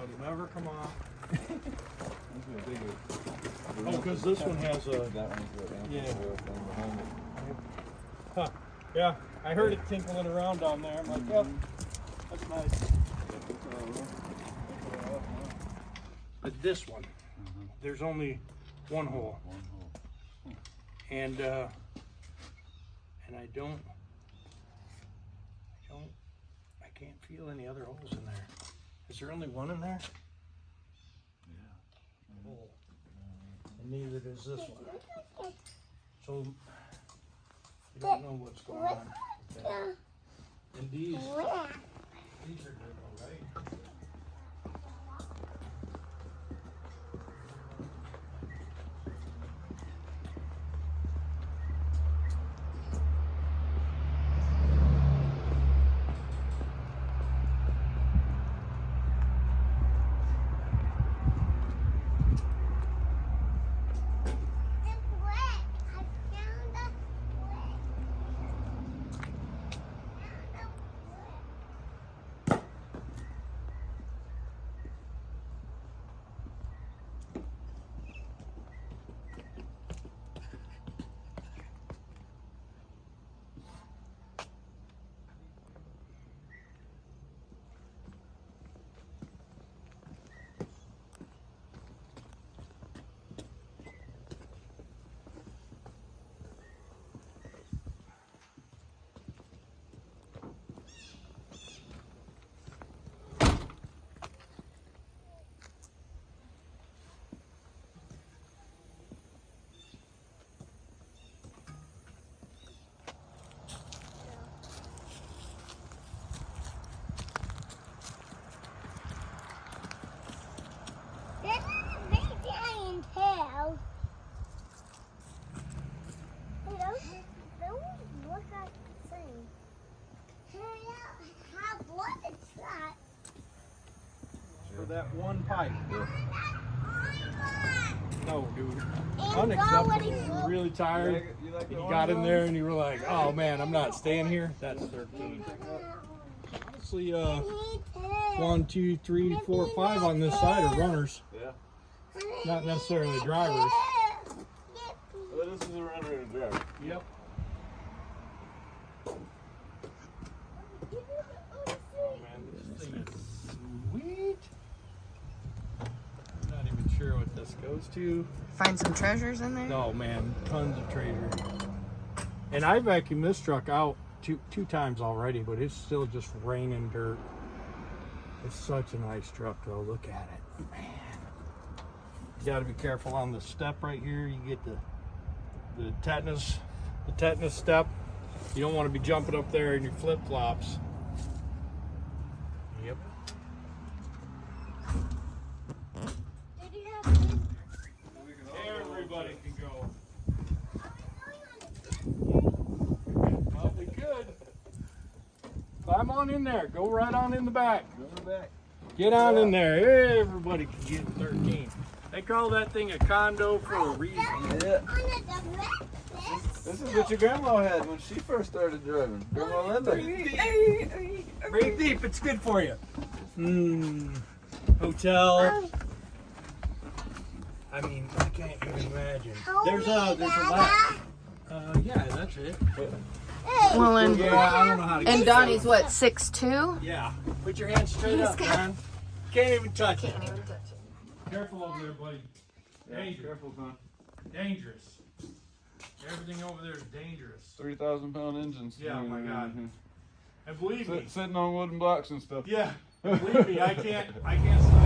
it'll never come off. Oh, because this one has a... Yeah. Huh. Yeah, I heard it tinkling around down there. I'm like, yep, that's nice. But this one, there's only one hole. And I can't feel any other holes in there. Is there only one in there? Yeah. Oh. And neither does this one. So you don't know what's going on. Okay. And these are good, all right? For that one pipe. No, dude. Unacceptable. You're really tired. You got in there and you were like, oh man, I'm not staying here. That's 13. Honestly, 1, 2, 3, 4, 5 on this side are runners. Yeah. Not necessarily drivers. Well, this is a runner and a driver. Yep. Oh man, this thing is sweet. I'm not even sure what this goes to. Find some treasures in there? No man, tons of treasure. And I vacuumed this truck out two times already, but it's still just raining dirt. It's such a nice truck though. Look at it, man. You got to be careful on the step right here. You get the tetanus step. You don't want to be jumping up there in your flip flops. Yep. Everybody can go. Well, we could. Climb on in there. Go right on in the back. Go in the back. Get on in there. Everybody can get 13. They call that thing a condo for a reason. Yeah. This is what your grandma had when she first started driving. Grandma Linda. Breathe deep. It's good for you. Hotel. I mean, I can't even imagine. There's a lap. Yeah, that's it. Well, and, Yeah, I don't know how to get and Donnie's what, 6'2"? Yeah. Put your hands straight up, man. Can't even touch it. Careful over there, buddy. Dangerous. Careful, son. Dangerous. Everything over there is dangerous. 3,000-pound engines. Yeah, oh my God. And believe me. Sitting on wooden blocks and stuff. Yeah. Believe me, I can't stop.